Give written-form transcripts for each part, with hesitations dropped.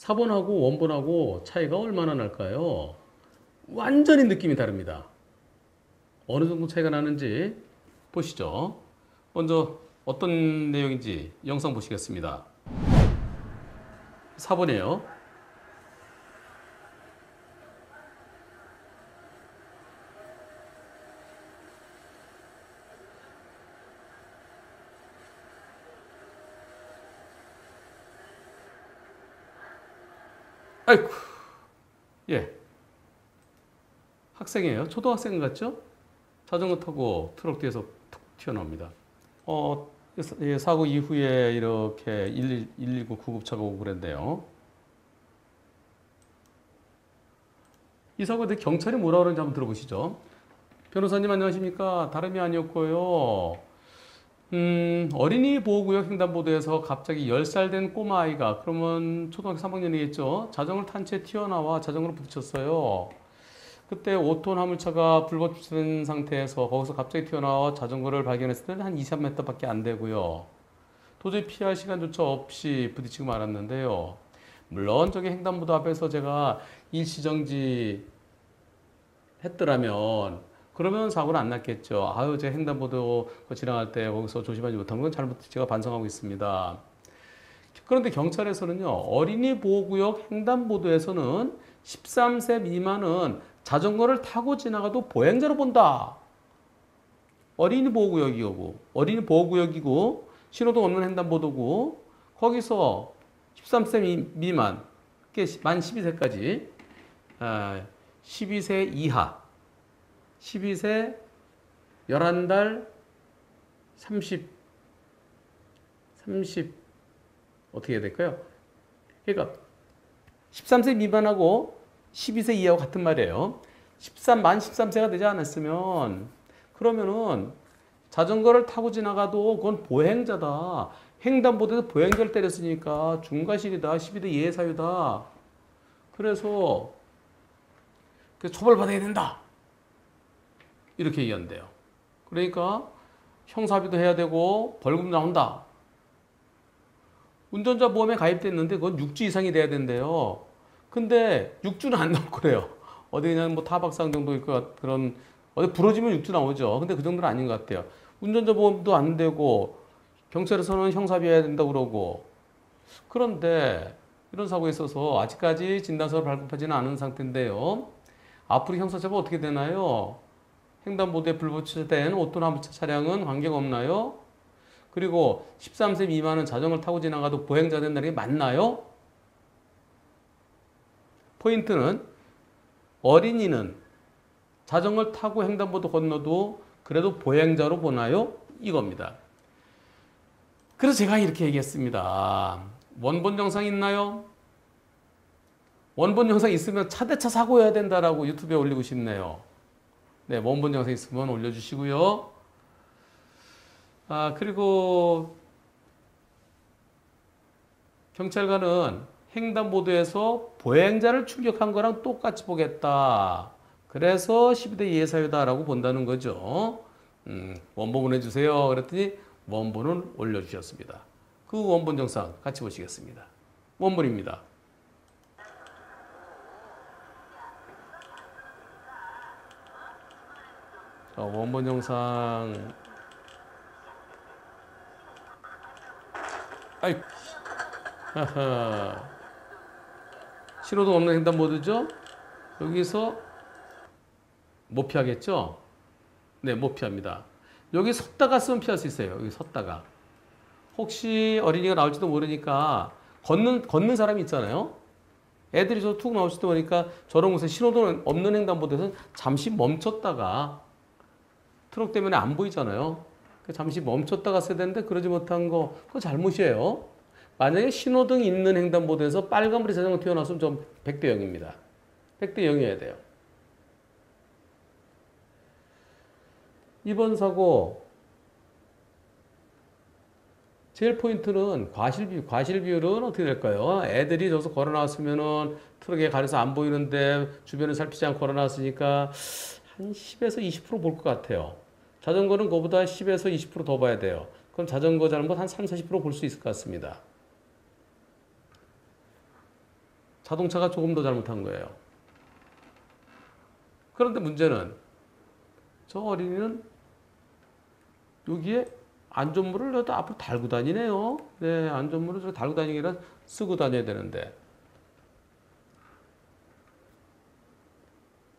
4번하고 원본하고 차이가 얼마나 날까요? 완전히 느낌이 다릅니다. 어느 정도 차이가 나는지 보시죠. 먼저 어떤 내용인지 영상 보시겠습니다. 4번이에요. 아이쿠, 예, 학생이에요. 초등학생 같죠? 자전거 타고 트럭 뒤에서 툭 튀어나옵니다. 사고 이후에 이렇게 119 구급차가 오고 그랬네요. 이 사고에 대해 경찰이 뭐라 그러는지 한번 들어보시죠. 변호사님 안녕하십니까? 다름이 아니었고요. 어린이 보호구역 횡단보도에서 갑자기 10살 된 꼬마아이가, 그러면 초등학교 3학년이겠죠? 자전거를 탄 채 튀어나와 자전거를 부딪혔어요. 그때 5톤 화물차가 불법 주차된 상태에서 거기서 갑자기 튀어나와 자전거를 발견했을 때는 한 2, 3m밖에 안 되고요. 도저히 피할 시간조차 없이 부딪히고 말았는데요. 물론 저기 횡단보도 앞에서 제가 일시정지 했더라면 그러면 사고는 안 났겠죠. 아유, 제가 횡단보도 지나갈 때 거기서 조심하지 못한 건 잘못 제가 반성하고 있습니다. 그런데 경찰에서는요, 어린이 보호구역 횡단보도에서는 13세 미만은 자전거를 타고 지나가도 보행자로 본다. 어린이 보호구역이고, 신호등 없는 횡단보도고, 거기서 13세 미만, 만 12세까지, 12세 이하, 12세 11달 30 어떻게 해야 될까요? 그러니까 13세 미만하고 12세 이하하고 같은 말이에요. 만 13세가 되지 않았으면 그러면은 자전거를 타고 지나가도 그건 보행자다. 횡단보도에서 보행자를 때렸으니까 중과실이다. 12대 예외 사유다. 그래서 처벌받아야 된다. 이렇게 얘기한대요. 그러니까 형사비도 해야 되고 벌금 나온다. 운전자 보험에 가입됐는데 그건 6주 이상이 돼야 된대요. 근데 6주는 안 나올 거래요. 어디 그냥 뭐 타박상 정도 있고 그런 어디 부러지면 6주 나오죠. 근데 그 정도는 아닌 것 같아요. 운전자 보험도 안 되고 경찰에서는 형사비 해야 된다고 그러고. 그런데 이런 사고에 있어서 아직까지 진단서를 발급하지는 않은 상태인데요. 앞으로 형사처벌 어떻게 되나요? 횡단보도에 불법 주차된 5톤 화물차 차량은 관계가 없나요? 그리고 13세 미만은 자전거를 타고 지나가도 보행자 된다는 게 맞나요? 포인트는 어린이는 자전거를 타고 횡단보도 건너도 그래도 보행자로 보나요? 이겁니다. 그래서 제가 이렇게 얘기했습니다. 원본 영상 있나요? 원본 영상 있으면 차대차 사고해야 된다라고 유튜브에 올리고 싶네요. 네, 원본 영상 있으면 올려주시고요. 그리고 경찰관은 횡단보도에서 보행자를 충격한 거랑 똑같이 보겠다. 그래서 12대 예사유다라고 본다는 거죠. 원본 보내주세요. 그랬더니 원본을 올려주셨습니다. 그 원본 영상 같이 보시겠습니다. 원본입니다. 원본 영상. 아이, 하하. 신호등 없는 횡단보도죠? 여기서 못 피하겠죠? 네, 못 피합니다. 여기 섰다가 쓰면 피할 수 있어요. 여기 섰다가. 혹시 어린이가 나올지도 모르니까 걷는 사람이 있잖아요. 애들이 저 툭 나올지도 모르니까 저런 곳에 신호등 없는 횡단보도에서 잠시 멈췄다가 트럭 때문에 안 보이잖아요. 잠시 멈췄다가 써야 되는데 그러지 못한 거 그거 잘못이에요. 만약에 신호등 있는 횡단보도에서 빨간불이 자전거 튀어나왔으면 좀 100대 0입니다. 100대 0이어야 돼요. 이번 사고 제일 포인트는 과실 비율은 어떻게 될까요? 애들이 저기서 걸어 나왔으면은 트럭에 가려서 안 보이는데 주변을 살피지 않고 걸어 나왔으니까 한 10에서 20% 볼 것 같아요. 자전거는 그거보다 10에서 20% 더 봐야 돼요. 그럼 자전거 잘못 한 30, 40% 볼 수 있을 것 같습니다. 자동차가 조금 더 잘못한 거예요. 그런데 문제는 저 어린이는 여기에 안전물을 넣어도 앞으로 달고 다니네요. 네, 안전물을 저 달고 다니기라 쓰고 다녀야 되는데.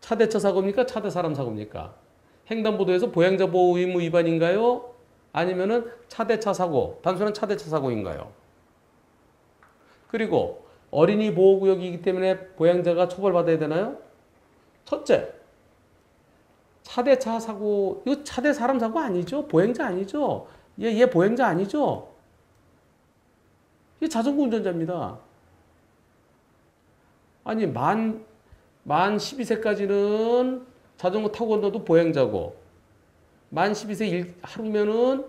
차대차 사고입니까? 차대 사람 사고입니까? 횡단보도에서 보행자 보호 의무 위반인가요? 아니면은 차대차 사고, 단순한 차대차 사고인가요? 그리고 어린이 보호구역이기 때문에 보행자가 처벌받아야 되나요? 첫째, 차대차 사고, 이거 차대 사람 사고 아니죠? 보행자 아니죠? 얘 보행자 아니죠? 얘 자전거 운전자입니다. 아니, 만 12세까지는 자전거 타고 건너도 보행자고, 만 12세 하루면은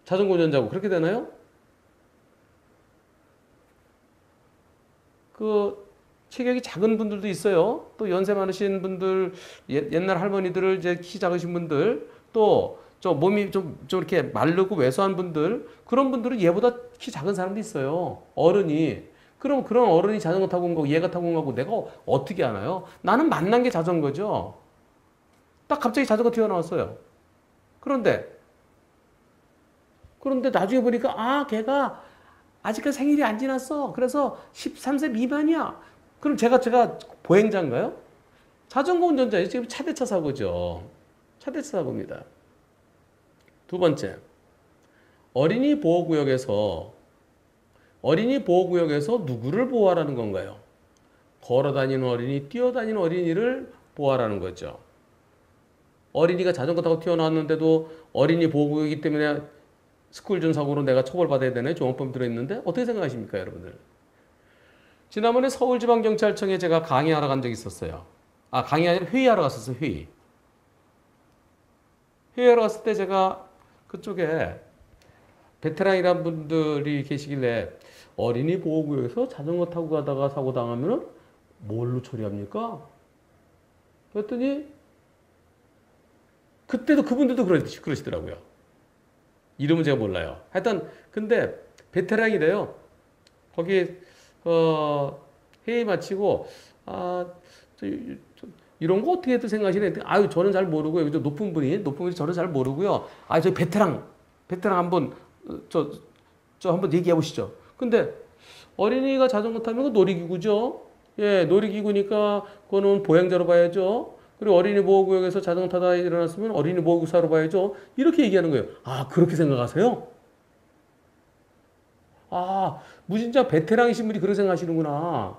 자전거 운전자고, 그렇게 되나요? 그, 체격이 작은 분들도 있어요. 또 연세 많으신 분들, 옛날 할머니들을 이제 키 작으신 분들, 또 좀 몸이 좀 이렇게 마르고 왜소한 분들, 그런 분들은 얘보다 키 작은 사람도 있어요. 어른이. 그럼 그런 어른이 자전거 타고 온 거고 얘가 타고 온 거고 내가 어떻게 아나요? 나는 만난 게 자전거죠. 딱 갑자기 자전거 튀어나왔어요. 그런데 나중에 보니까 아 걔가 아직까지 생일이 안 지났어. 그래서 13세 미만이야. 그럼 제가 보행자인가요? 자전거 운전자예요. 지금 차대차 사고죠. 차대차 사고입니다. 두 번째, 어린이 보호구역에서 누구를 보호하라는 건가요? 걸어다니는 어린이, 뛰어다니는 어린이를 보호하라는 거죠. 어린이가 자전거 타고 튀어나왔는데도 어린이 보호구역이기 때문에 스쿨존 사고로 내가 처벌받아야 되나요? 종합범 들어있는데 어떻게 생각하십니까, 여러분들? 지난번에 서울지방경찰청에 제가 강의하러 간 적이 있었어요. 아, 강의 아니라 회의하러 갔었어요, 회의. 회의하러 갔을 때 제가 그쪽에 베테랑이란 분들이 계시길래 어린이 보호구역에서 자전거 타고 가다가 사고 당하면 뭘로 처리합니까? 그랬더니 그때도 그분들도 그러시더라고요. 이름은 제가 몰라요. 하여튼 근데 베테랑이래요. 거기 회의 마치고 이런 거 어떻게 생각하시네? 아유 저는 잘 모르고요. 높은 분이 저는 잘 모르고요. 아 저 베테랑 한번 저 한번 얘기해 보시죠. 근데 어린이가 자전거 타면 그 놀이기구죠. 예, 놀이기구니까 그거는 보행자로 봐야죠. 그리고 어린이 보호구역에서 자전거 타다 일어났으면 어린이 보호구사로 봐야죠. 이렇게 얘기하는 거예요. 아 그렇게 생각하세요? 아 무진장 베테랑이신 분이 그렇게 생각하시는구나.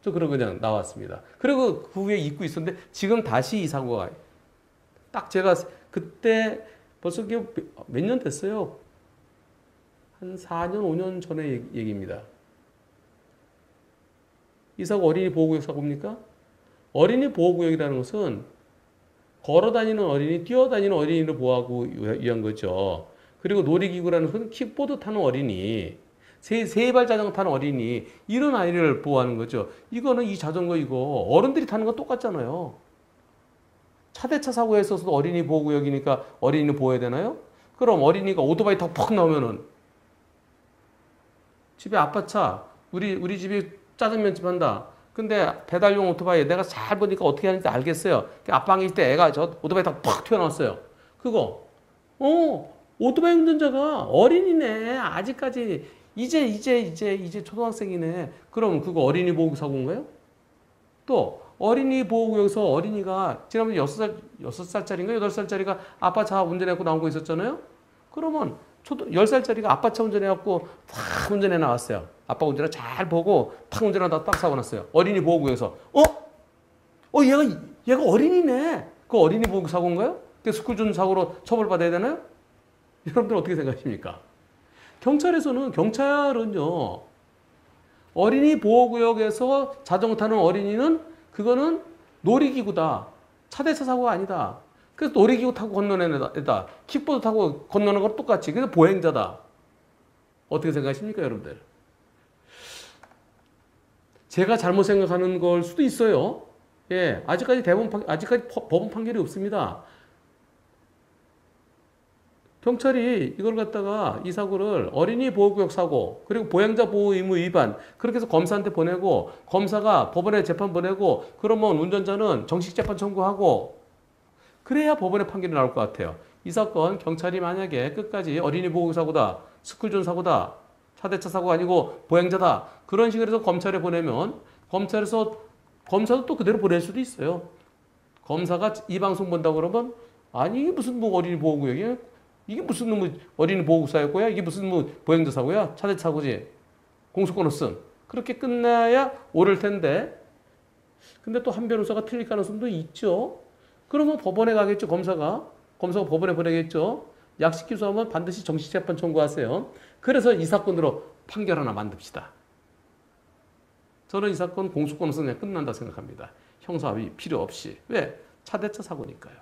저 그러고 그냥 나왔습니다. 그리고 그 후에 잊고 있었는데 지금 다시 이 사고가 딱 제가 그때 벌써 몇 년 됐어요. 한 4년, 5년 전의 얘기입니다. 이 사고 어린이 보호구역 사고입니까? 어린이 보호구역이라는 것은 걸어다니는 어린이, 뛰어다니는 어린이를 보호하기 위한 거죠. 그리고 놀이기구라는 것은 킥보드 타는 어린이, 세발 자전거 타는 어린이, 이런 아이를 보호하는 거죠. 이거는 이 자전거 이거 어른들이 타는 거 똑같잖아요. 차대차 사고에 있어서도 어린이 보호구역이니까 어린이를 보호해야 되나요? 그럼 어린이가 오토바이 타고 퍽 나오면은 집에 아빠 차, 우리 집이 짜장면집 한다. 근데 배달용 오토바이 내가 잘 보니까 어떻게 하는지 알겠어요. 아빠 계실 때 애가 저 오토바이 타고 팍 튀어나왔어요. 그거 오토바이 운전자가 어린이네. 아직까지 이제 초등학생이네. 그럼 그거 어린이 보호구 사고인가요? 또 어린이 보호구역에서 어린이가 지난번에 6살짜리인가 8살짜리가 아빠 차 운전해갖고 나온 거 있었잖아요. 그러면 10살짜리가 아빠 차 운전해갖고 탁 운전해 나왔어요. 아빠 운전을 잘 보고 탁 운전하다가 딱 사고 났어요. 어린이 보호구역에서 얘가 어린이네. 그 어린이 보호구 사고인가요? 그 스쿨존 사고로 처벌받아야 되나요? 여러분들 어떻게 생각하십니까? 경찰은요 어린이 보호구역에서 자전거 타는 어린이는 그거는 놀이기구다. 차대차 사고가 아니다. 그래서 놀이기구 타고 건너는 애다. 킥보드 타고 건너는 거 똑같이. 그래서 보행자다. 어떻게 생각하십니까, 여러분들? 제가 잘못 생각하는 걸 수도 있어요. 예, 아직까지 법원 판결이 없습니다. 경찰이 이걸 갖다가 이 사고를 어린이 보호구역 사고 그리고 보행자 보호 의무 위반 그렇게 해서 검사한테 보내고 검사가 법원에 재판 보내고 그러면 운전자는 정식 재판 청구하고 그래야 법원에 판결이 나올 것 같아요. 이 사건 경찰이 만약에 끝까지 어린이 보호구역 사고다, 스쿨존 사고다, 차대차 사고가 아니고 보행자다 그런 식으로 해서 검찰에 보내면 검사도 또 그대로 보낼 수도 있어요. 검사가 이 방송 본다고 그러면 아니 이게 무슨 뭐 어린이 보호구역이야? 이게 무슨 뭐 어린이 보호구역사고야? 이게 무슨 뭐 보행자 사고야? 차대차 사고지? 공소권 없음. 그렇게 끝나야 옳을 텐데 근데 또 한 변호사가 틀릴 가능성도 있죠. 그러면 법원에 가겠죠. 검사가 법원에 보내겠죠. 약식 기소하면 반드시 정식 재판 청구하세요. 그래서 이 사건으로 판결 하나 만듭시다. 저는 이 사건 공소권 없으면 그냥 끝난다 생각합니다. 형사합의 필요 없이. 왜? 차대차 사고니까요.